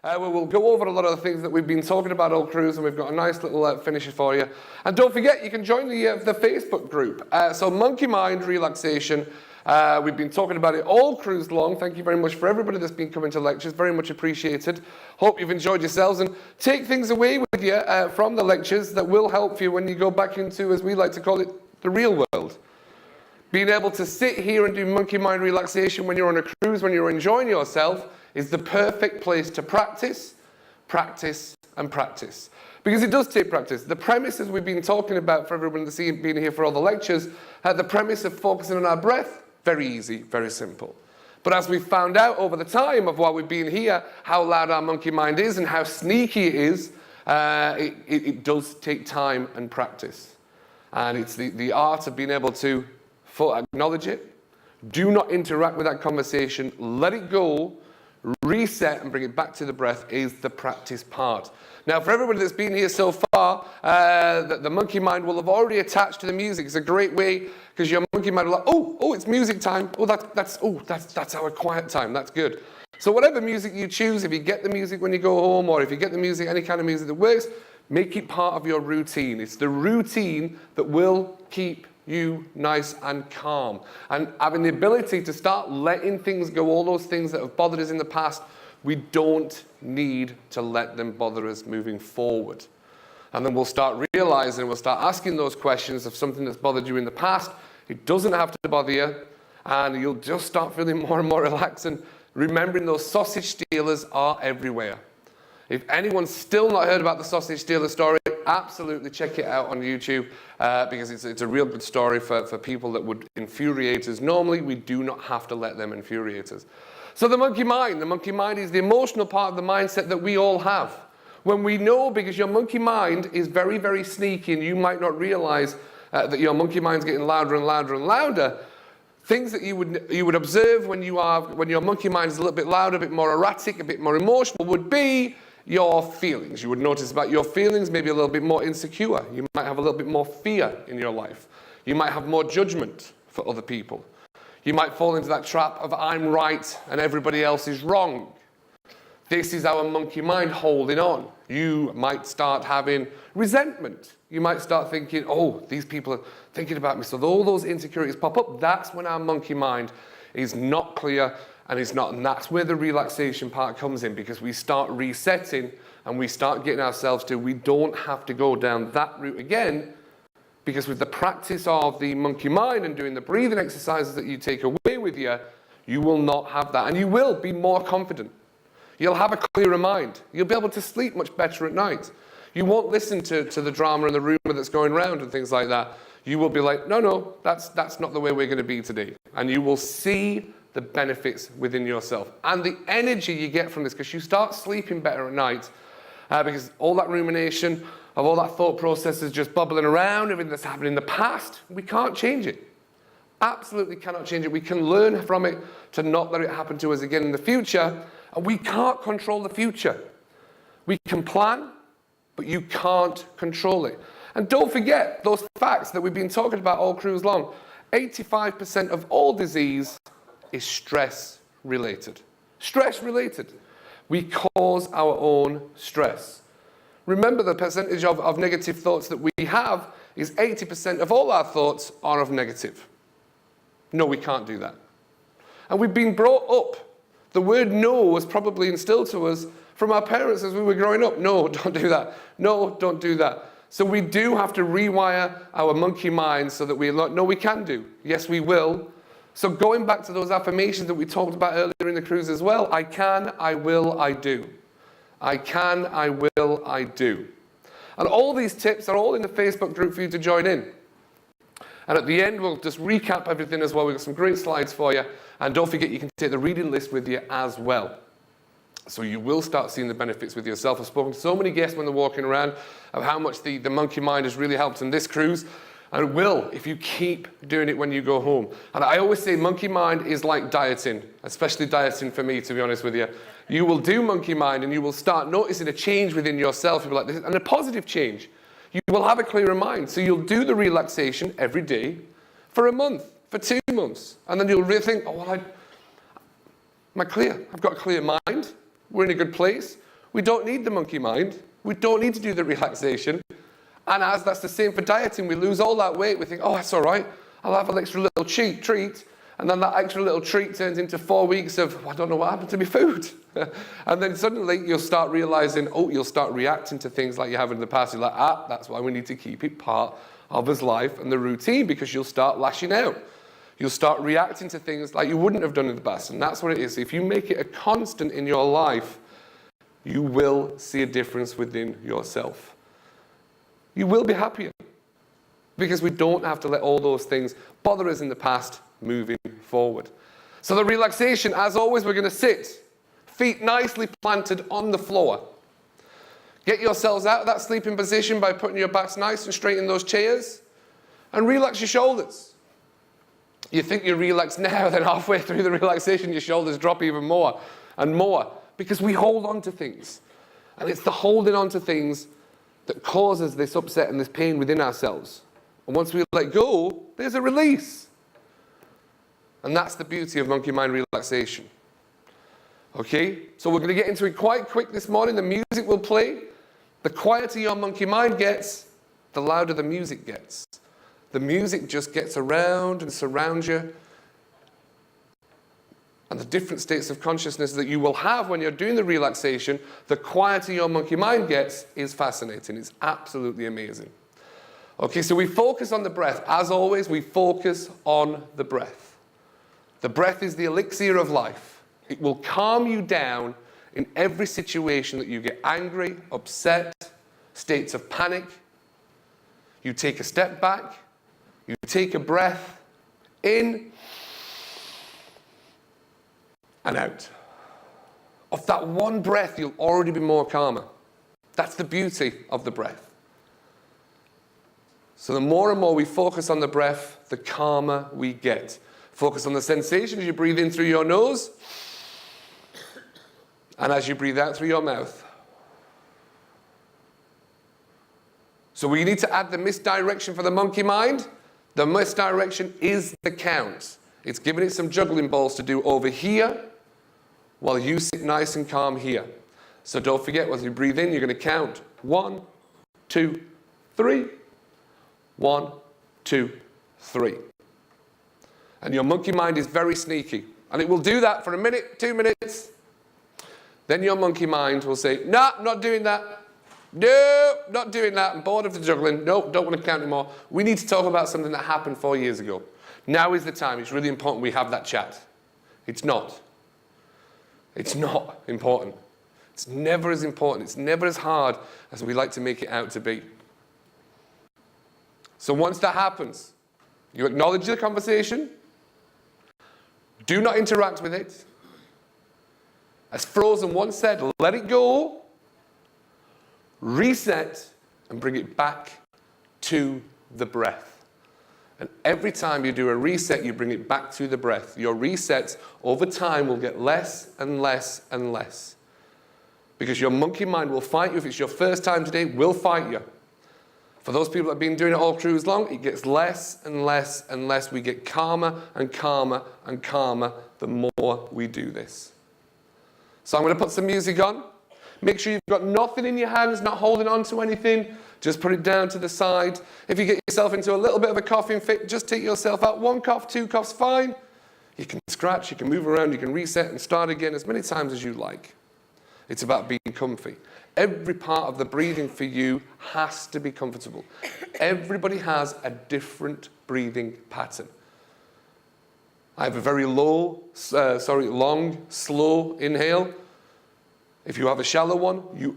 where we'll go over a lot of the things that we've been talking about all cruise, and we've got a nice little finisher for you. And don't forget, you can join the Facebook group. So Monkey Mind Relaxation. We've been talking about it all cruise long. Thank you very much for everybody that's been coming to lectures. Very much appreciated. Hope you've enjoyed yourselves, and take things away with you from the lectures that will help you when you go back into, as we like to call it, the real world. Being able to sit here and do monkey mind relaxation when you're on a cruise, when you're enjoying yourself, is the perfect place to practice, practice, and practice. Because it does take practice. The premises we've been talking about for everyone that's been here for all the lectures, the premise of focusing on our breath, very easy, very simple. But as we've found out over the time of while we've been here, how loud our monkey mind is and how sneaky it is, it does take time and practice. And it's the art of being able to acknowledge it, do not interact with that conversation, let it go, reset and bring it back to the breath is the practice part. Now, for everybody that's been here so far, the monkey mind will have already attached to the music. It's a great way, because your monkey mind will like, oh, it's music time. Oh, that's our quiet time. That's good. So whatever music you choose, if you get the music when you go home, or if you get the music, any kind of music that works, make it part of your routine. It's the routine that will keep you nice and calm, and having the ability to start letting things go, all those things that have bothered us in the past. We don't need to let them bother us moving forward. And then we'll start realizing, we'll start asking those questions of something that's bothered you in the past. It doesn't have to bother you, and you'll just start feeling more and more relaxed, and remembering those sausage stealers are everywhere. If anyone's still not heard about the sausage stealer story, absolutely check it out on YouTube, because it's a real good story for people that would infuriate us. Normally, we do not have to let them infuriate us. So the monkey mind is the emotional part of the mindset that we all have. When we know, because your monkey mind is very, very sneaky, and you might not realize that your monkey mind's getting louder and louder and louder, things that you would observe when your monkey mind is a little bit louder, a bit more erratic, a bit more emotional, would be your feelings. You would notice about your feelings, maybe a little bit more insecure. You might have a little bit more fear in your life. You might have more judgment for other people. You might fall into that trap of I'm right and everybody else is wrong. This is our monkey mind holding on. You might start having resentment. You might start thinking, oh, these people are thinking about me. So all those insecurities pop up. That's when our monkey mind is not clear, and it's not. And that's where the relaxation part comes in, because we start resetting and we start getting ourselves to, we don't have to go down that route again, because with the practice of the monkey mind and doing the breathing exercises that you take away with you, you will not have that. And you will be more confident. You'll have a clearer mind. You'll be able to sleep much better at night. You won't listen to the drama and the rumor that's going around and things like that. You will be like, no, that's not the way we're going to be today. And you will see the benefits within yourself. And the energy you get from this, because you start sleeping better at night, because all that rumination of all that thought process is just bubbling around, everything that's happened in the past, we can't change it. Absolutely cannot change it. We can learn from it to not let it happen to us again in the future, and we can't control the future. We can plan, but you can't control it. And don't forget those facts that we've been talking about all cruise long. 85% of all disease is stress related. Stress related. We cause our own stress. Remember, the percentage of negative thoughts that we have is 80% of all our thoughts are of negative. No, we can't do that. And we've been brought up. The word no was probably instilled to us from our parents as we were growing up. No, don't do that. No, don't do that. So we do have to rewire our monkey mind so that no, we can do. Yes, we will. So going back to those affirmations that we talked about earlier in the cruise as well, I can, I will, I do. I can, I will, I do. And all these tips are all in the Facebook group for you to join in. And at the end, we'll just recap everything as well. We've got some great slides for you. And don't forget, you can take the reading list with you as well. So you will start seeing the benefits with yourself. I've spoken to so many guests when they're walking around of how much the monkey mind has really helped in this cruise. And it will if you keep doing it when you go home. And I always say monkey mind is like dieting, especially dieting for me, to be honest with you. You will do monkey mind and you will start noticing a change within yourself. You'll be like this, and a positive change. You will have a clearer mind. So you'll do the relaxation every day for a month, for 2 months. And then you'll really think, oh, well, am I clear? I've got a clear mind. We're in a good place. We don't need the monkey mind. We don't need to do the relaxation. And as that's the same for dieting, we lose all that weight. We think, oh, that's all right. I'll have an extra little treat. And then that extra little treat turns into 4 weeks of, I don't know what happened to my food. And then suddenly you'll start realizing, you'll start reacting to things like you have in the past. You're like, that's why we need to keep it part of his life and the routine, because you'll start lashing out. You'll start reacting to things like you wouldn't have done in the past. And that's what it is. If you make it a constant in your life, you will see a difference within yourself. You will be happier, because we don't have to let all those things bother us in the past moving forward. So the relaxation, as always, we're going to sit, feet nicely planted on the floor. Get yourselves out of that sleeping position by putting your backs nice and straight in those chairs, and relax your shoulders. You think you're relaxed now, then halfway through the relaxation, your shoulders drop even more and more, because we hold on to things. And it's the holding on to things that causes this upset and this pain within ourselves. And once we let go, there's a release. And that's the beauty of monkey mind relaxation. Okay? So we're going to get into it quite quick this morning. The music will play. The quieter your monkey mind gets, the louder the music gets. The music just gets around and surrounds you. And the different states of consciousness that you will have when you're doing the relaxation, the quieter your monkey mind gets, is fascinating. It's absolutely amazing. Okay, so we focus on the breath. As always, we focus on the breath. The breath is the elixir of life. It will calm you down in every situation that you get angry, upset, states of panic. You take a step back. You take a breath in and out. Of that one breath, you'll already be more calmer. That's the beauty of the breath. So the more and more we focus on the breath, the calmer we get. Focus on the sensation as you breathe in through your nose, and as you breathe out through your mouth. So we need to add the misdirection for the monkey mind. The misdirection is the count. It's giving it some juggling balls to do over here, while you sit nice and calm here. So don't forget, as you breathe in, you're going to count 1, 2, 3. 1, 2, 3. And your monkey mind is very sneaky. And it will do that for a minute, 2 minutes. Then your monkey mind will say, no, not doing that. No, not doing that. I'm bored of the juggling. No, don't want to count anymore. We need to talk about something that happened 4 years ago. Now is the time. It's really important we have that chat. It's not. It's not important. It's never as important. It's never as hard as we like to make it out to be. So once that happens, you acknowledge the conversation. Do not interact with it. As Frozen once said, let it go, reset, and bring it back to the breath. And every time you do a reset, you bring it back to the breath. Your resets over time will get less and less and less. Because your monkey mind will fight you. If it's your first time today, will fight you. For those people that have been doing it all cruise long, it gets less and less and less. We get calmer and calmer and calmer the more we do this. So I'm going to put some music on. Make sure you've got nothing in your hands, not holding on to anything. Just put it down to the side. If you get yourself into a little bit of a coughing fit, just take yourself out. 1 cough, 2 coughs, fine. You can scratch, you can move around, you can reset and start again as many times as you like. It's about being comfy. Every part of the breathing for you has to be comfortable. Everybody has a different breathing pattern. I have a very long, slow inhale. If you have a shallow one,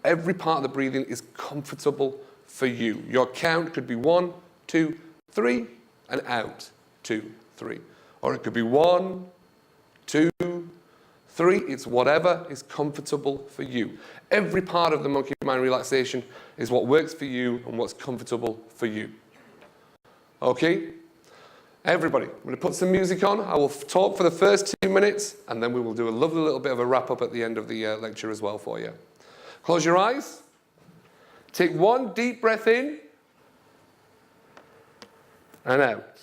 every part of the breathing is comfortable for you. Your count could be 1, 2, 3, and out. 2, 3. Or it could be 1, 2, 3. It's whatever is comfortable for you. Every part of the monkey mind relaxation is what works for you and what's comfortable for you. Okay? Everybody, I'm going to put some music on. I will talk for the first 2 minutes, and then we will do a lovely little bit of a wrap-up at the end of the lecture as well for you. Close your eyes. Take 1 deep breath in and out.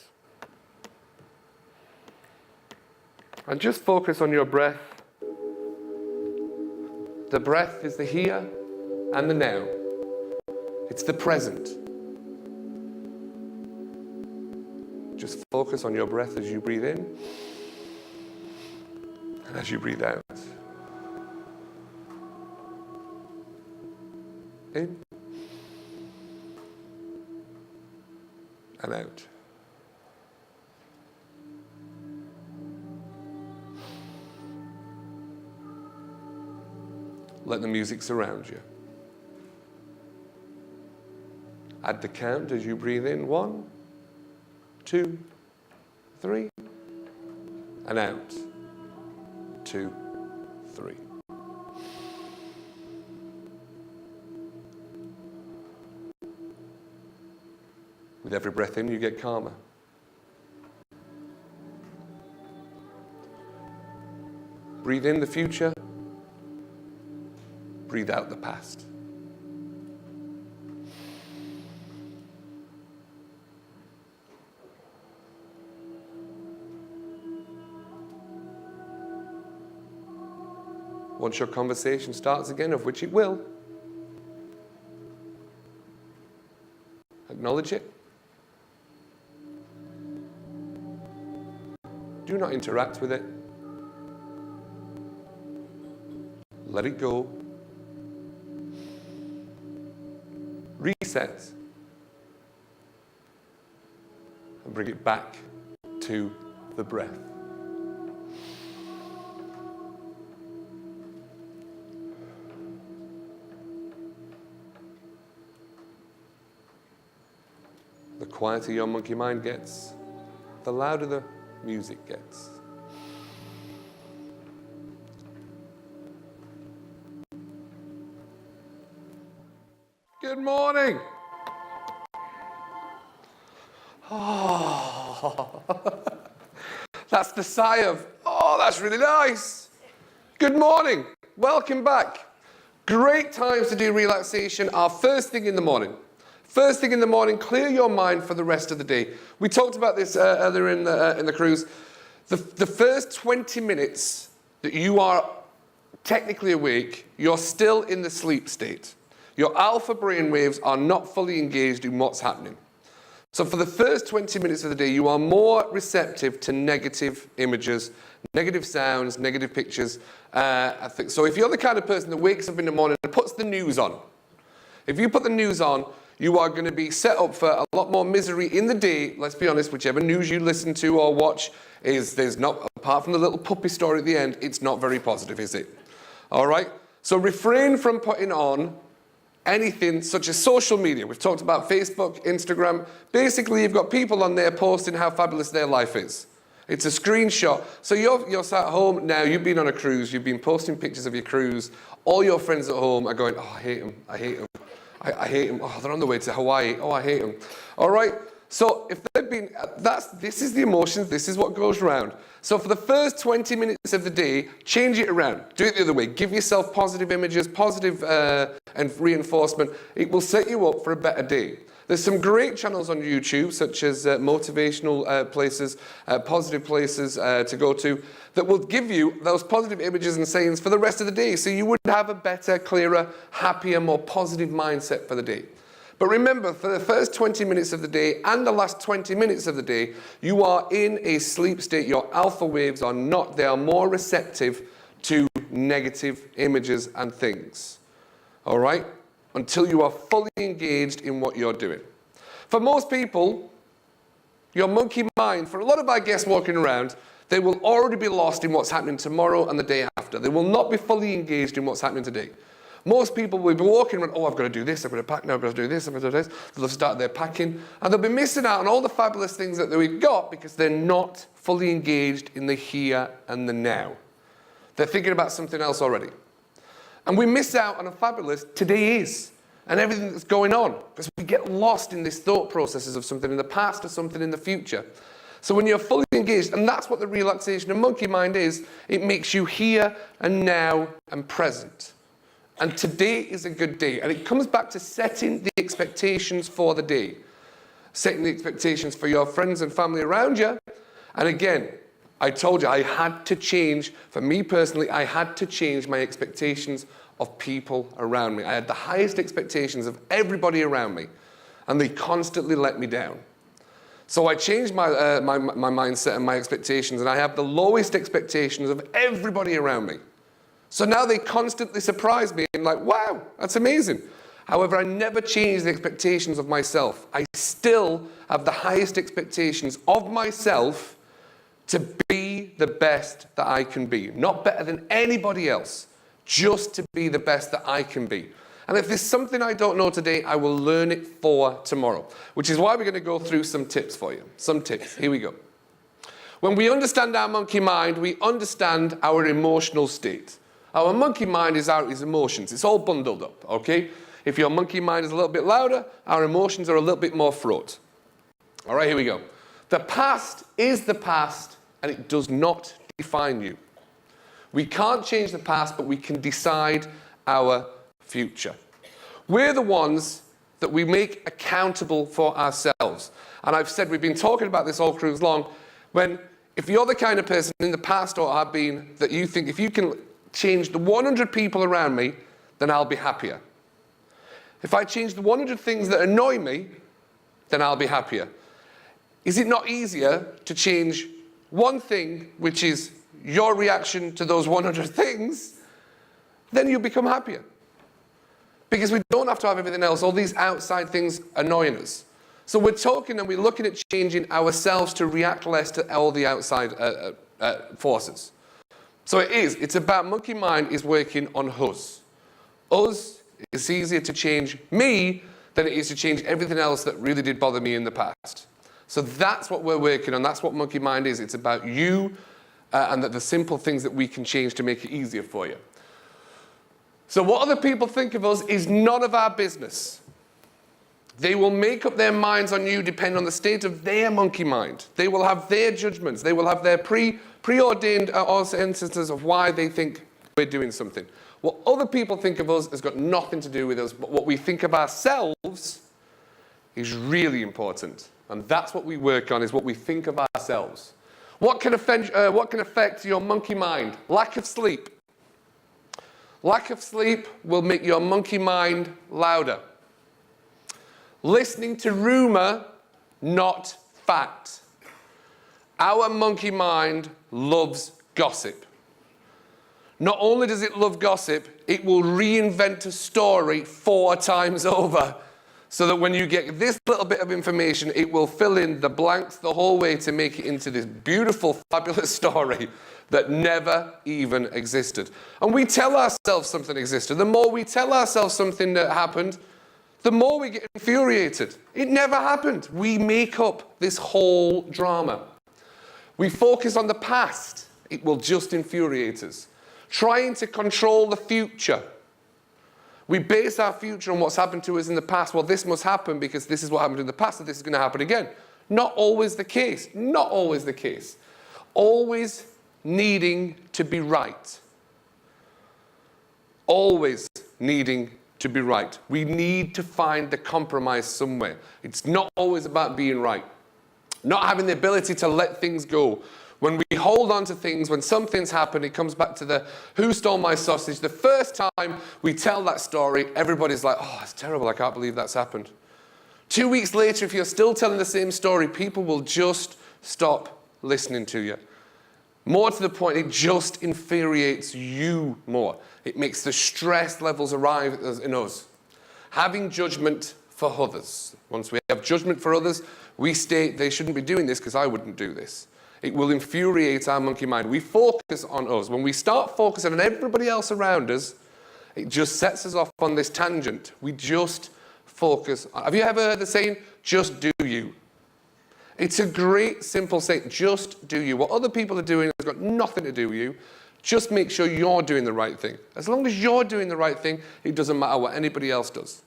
And just focus on your breath The breath is the here and the now. It's the present. Just focus on your breath as you breathe in and as you breathe out. In and out. Let the music surround you. Add the count as you breathe in. 1, 2, 3. And out. 2, 3. With every breath in, you get calmer. Breathe in the future. Breathe out the past. Once your conversation starts again, of which it will, acknowledge it. Do not interact with it. Let it go. Reset. And bring it back to the breath. The quieter your monkey mind gets, the louder the music gets. Good morning. Oh, that's the sigh of, oh, that's really nice. Good morning. Welcome back. Great times to do relaxation, our first thing in the morning. First thing in the morning, clear your mind for the rest of the day. We talked about this earlier in the cruise. The first 20 minutes that you are technically awake, you're still in the sleep state. Your alpha brain waves are not fully engaged in what's happening. So for the first 20 minutes of the day, you are more receptive to negative images, negative sounds, negative pictures. I think. So if you're the kind of person that wakes up in the morning and puts the news on, if you put the news on, you are going to be set up for a lot more misery in the day. Let's be honest, whichever news you listen to or watch, there's not, apart from the little puppy story at the end, it's not very positive, is it? All right? So refrain from putting on anything such as social media. We've talked about Facebook, Instagram. Basically, you've got people on there posting how fabulous their life is. It's a screenshot. So you're sat at home now, you've been on a cruise, you've been posting pictures of your cruise. All your friends at home are going, oh, I hate them, I hate them. I hate them. Oh, they're on the way to Hawaii. Oh, I hate them. All right? So if they've been, this is the emotions, this is what goes around. So for the first 20 minutes of the day, change it around. Do it the other way. Give yourself positive images, positive and reinforcement. It will set you up for a better day. There's some great channels on YouTube, such as motivational places, positive places to go to, that will give you those positive images and sayings for the rest of the day. So you would have a better, clearer, happier, more positive mindset for the day. But remember, for the first 20 minutes of the day and the last 20 minutes of the day, you are in a sleep state. Your alpha waves are not. They are more receptive to negative images and things. All right? Until you are fully engaged in what you're doing. For most people, your monkey mind, for a lot of our guests walking around, they will already be lost in what's happening tomorrow and the day after. They will not be fully engaged in what's happening today. Most people will be walking around, oh, I've got to do this, I've got to pack now, I've got to do this, I've got to do this. They'll start their packing, and they'll be missing out on all the fabulous things that we've got because they're not fully engaged in the here and the now. They're thinking about something else already. And we miss out on a fabulous today is, and everything that's going on, because we get lost in these thought processes of something in the past or something in the future. So when you're fully engaged, and that's what the relaxation of monkey mind is, it makes you here and now and present. And today is a good day. And it comes back to setting the expectations for the day. Setting the expectations for your friends and family around you. And again, I told you I had to change, for me personally, I had to change my expectations of people around me. I had the highest expectations of everybody around me, and they constantly let me down. So I changed my mindset and my expectations, and I have the lowest expectations of everybody around me. So now they constantly surprise me and like, wow, that's amazing. However, I never changed the expectations of myself. I still have the highest expectations of myself to be the best that I can be. Not better than anybody else, just to be the best that I can be. And if there's something I don't know today, I will learn it for tomorrow, which is why we're going to go through some tips for you. Some tips. Here we go. When we understand our monkey mind, we understand our emotional state. Our monkey mind is our emotions. It's all bundled up, okay? If your monkey mind is a little bit louder, our emotions are a little bit more fraught. All right, here we go. The past is the past, and it does not define you. We can't change the past, but we can decide our future. We're the ones that we make accountable for ourselves. And I've said, we've been talking about this all cruise long, if you're the kind of person in the past or have been, that you think if you can change the 100 people around me, then I'll be happier. If I change the 100 things that annoy me, then I'll be happier. Is it not easier to change one thing, which is your reaction to those 100 things, then you'll become happier? Because we don't have to have everything else, all these outside things annoying us. So we're talking and we're looking at changing ourselves to react less to all the outside forces. So it's about monkey mind is working on us. Us, it's easier to change me than it is to change everything else that really did bother me in the past. So that's what we're working on. That's what monkey mind is. It's about you and the simple things that we can change to make it easier for you. So what other people think of us is none of our business. They will make up their minds on you depending on the state of their monkey mind. They will have their judgments. They will have their preordained instances of why they think we're doing something. What other people think of us has got nothing to do with us, but what we think of ourselves is really important. And that's what we work on, is what we think of ourselves. What can affect your monkey mind? Lack of sleep. Lack of sleep will make your monkey mind louder. Listening to rumor, not fact. Our monkey mind loves gossip. Not only does it love gossip, it will reinvent a story 4 times over. So that when you get this little bit of information, it will fill in the blanks the whole way to make it into this beautiful, fabulous story that never even existed. And we tell ourselves something existed. The more we tell ourselves something that happened, the more we get infuriated. It never happened. We make up this whole drama. We focus on the past. It will just infuriate us. Trying to control the future. We base our future on what's happened to us in the past. Well, this must happen because this is what happened in the past, and this is going to happen again. Not always the case. Not always the case. Always needing to be right. Always needing to be right. We need to find the compromise somewhere. It's not always about being right. Not having the ability to let things go. When we hold on to things, when something's happened, it comes back to the who stole my sausage. The first time we tell that story, everybody's like, oh, it's terrible, I can't believe that's happened. 2 weeks later, if you're still telling the same story, people will just stop listening to you. More to the point, it just infuriates you more. It makes the stress levels arrive in us. Having judgment for others. Once we have judgment for others, we state they shouldn't be doing this because I wouldn't do this. It will infuriate our monkey mind. We focus on us. When we start focusing on everybody else around us, it just sets us off on this tangent. We just focus on. Have you ever heard the saying, just do you? It's a great, simple saying, just do you. What other people are doing has got nothing to do with you. Just make sure you're doing the right thing. As long as you're doing the right thing, it doesn't matter what anybody else does.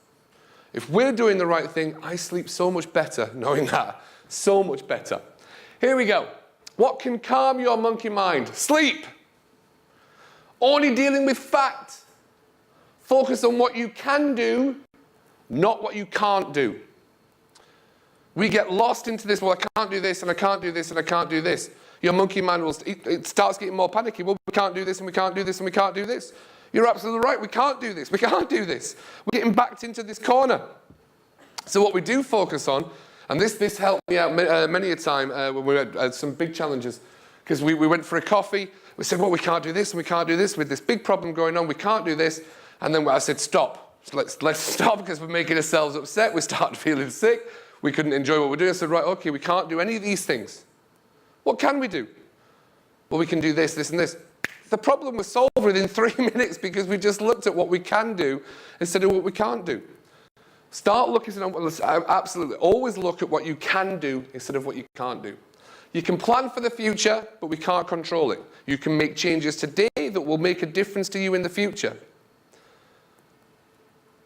If we're doing the right thing, I sleep so much better knowing that. So much better. Here we go. What can calm your monkey mind? Sleep. Only dealing with fact. Focus on what you can do, not what you can't do. We get lost into this, well, I can't do this, and I can't do this, and I can't do this. Your monkey mind it starts getting more panicky. Well, we can't do this, and we can't do this, and we can't do this. You're absolutely right. We can't do this. We can't do this. We're getting backed into this corner. So what we do focus on, and this helped me out many a time when we had some big challenges, because we went for a coffee. We said, well, we can't do this and we can't do this with this big problem going on. We can't do this. And then I said, stop. So let's stop, because we're making ourselves upset. We start feeling sick. We couldn't enjoy what we're doing. I said, right, okay, we can't do any of these things. What can we do? Well, we can do this, this, and this. The problem was solved within 3 minutes because we just looked at what we can do instead of what we can't do. Start looking at, absolutely, always look at what you can do instead of what you can't do. You can plan for the future, but we can't control it. You can make changes today that will make a difference to you in the future.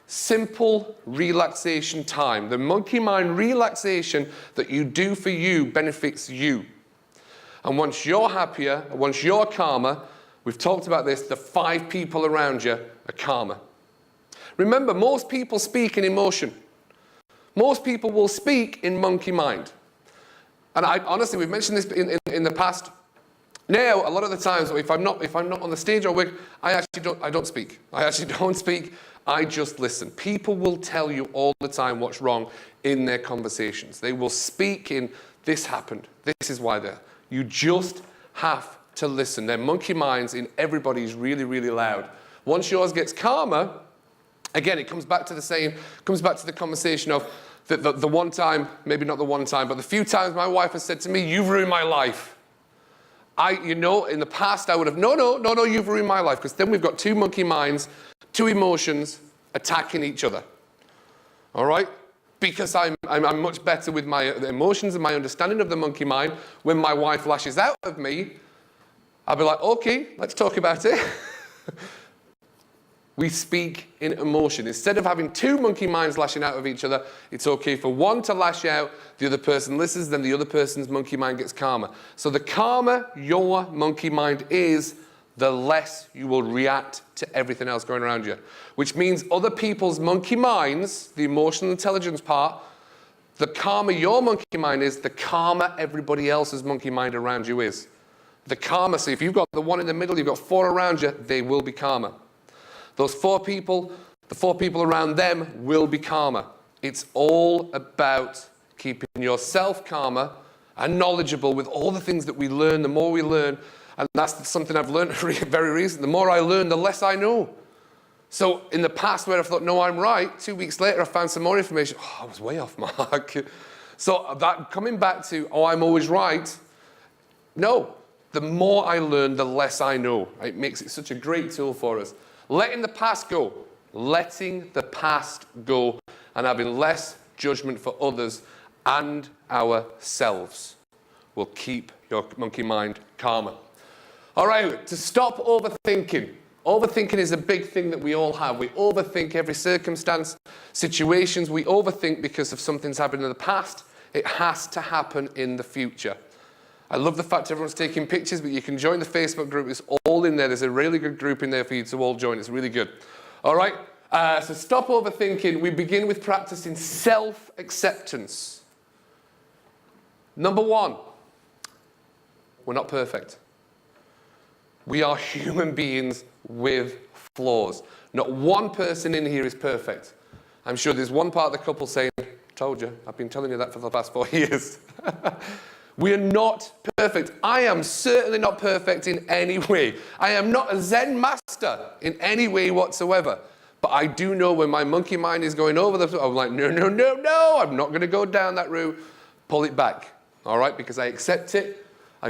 Simple relaxation time. The monkey mind relaxation that you do for you benefits you. And once you're happier, once you're calmer, we've talked about this, the 5 people around you are calmer. Remember, most people speak in emotion. Most people will speak in monkey mind. And honestly, we've mentioned this in the past. Now, a lot of the times, if I'm not on the stage or work, I don't speak. I actually don't speak. I just listen. People will tell you all the time what's wrong in their conversations. They will speak in, this happened, this is why they're. You just have to listen. Their monkey minds in everybody's really, really loud. Once yours gets calmer, again, it comes back to the same, comes back to the conversation of the one time, maybe not the one time, but the few times my wife has said to me, you've ruined my life. In the past I would have, no, you've ruined my life, because then we've got 2 monkey minds, 2 emotions attacking each other. All right? Because I'm much better with my emotions and my understanding of the monkey mind. When my wife lashes out at me, I'll be like, okay, let's talk about it. We speak in emotion. Instead of having 2 monkey minds lashing out of each other, it's okay for one to lash out, the other person listens, then the other person's monkey mind gets calmer. So the calmer your monkey mind is, the less you will react to everything else going around you. Which means other people's monkey minds, the emotional intelligence part, the calmer your monkey mind is, the calmer everybody else's monkey mind around you is. The calmer, so if you've got the one in the middle, you've got 4 around you, they will be calmer. Those 4 people, the 4 people around them will be calmer. It's all about keeping yourself calmer and knowledgeable with all the things that we learn. The more we learn, and that's something I've learned very recently, the more I learn, the less I know. So in the past where I thought, no, I'm right, 2 weeks later I found some more information. Oh, I was way off mark. So that coming back to, oh, I'm always right. No, the more I learn, the less I know. It makes it such a great tool for us. Letting the past go. Letting the past go and having less judgment for others and ourselves will keep your monkey mind calmer. All right, to stop overthinking. Overthinking is a big thing that we all have. We overthink every circumstance, situations. We overthink because of something's happened in the past. It has to happen in the future. I love the fact everyone's taking pictures, but you can join the Facebook group. It's all in there. There's a really good group in there for you to all join. It's really good. All right, so stop overthinking. We begin with practicing self-acceptance. Number 1, we're not perfect. We are human beings with flaws. Not one person in here is perfect. I'm sure there's one part of the couple saying, told you, I've been telling you that for the past 4 years. We're not perfect. I am certainly not perfect in any way. I am not a Zen master in any way whatsoever. But I do know when my monkey mind is going over the top, I'm like, no, I'm not going to go down that route. Pull it back, all right? Because I accept it. I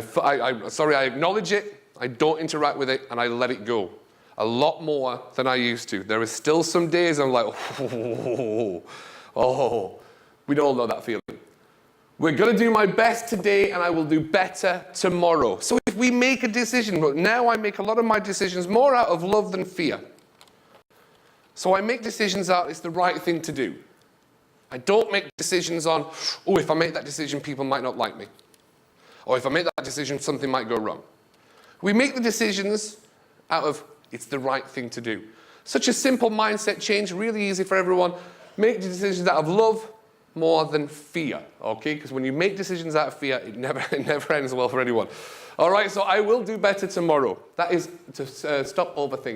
acknowledge it. I don't interact with it, and I let it go. A lot more than I used to. There are still some days I'm like, oh, we all know that feeling. We're going to do my best today, and I will do better tomorrow. So if we make a decision, but now I make a lot of my decisions more out of love than fear. So I make decisions out, it's the right thing to do. I don't make decisions on, oh, if I make that decision, people might not like me. Or if I make that decision, something might go wrong. We make the decisions out of, it's the right thing to do. Such a simple mindset change, really easy for everyone. Make the decisions out of love more than fear, okay? Because when you make decisions out of fear, it never ends well for anyone. All right, so I will do better tomorrow. That is to stop overthinking.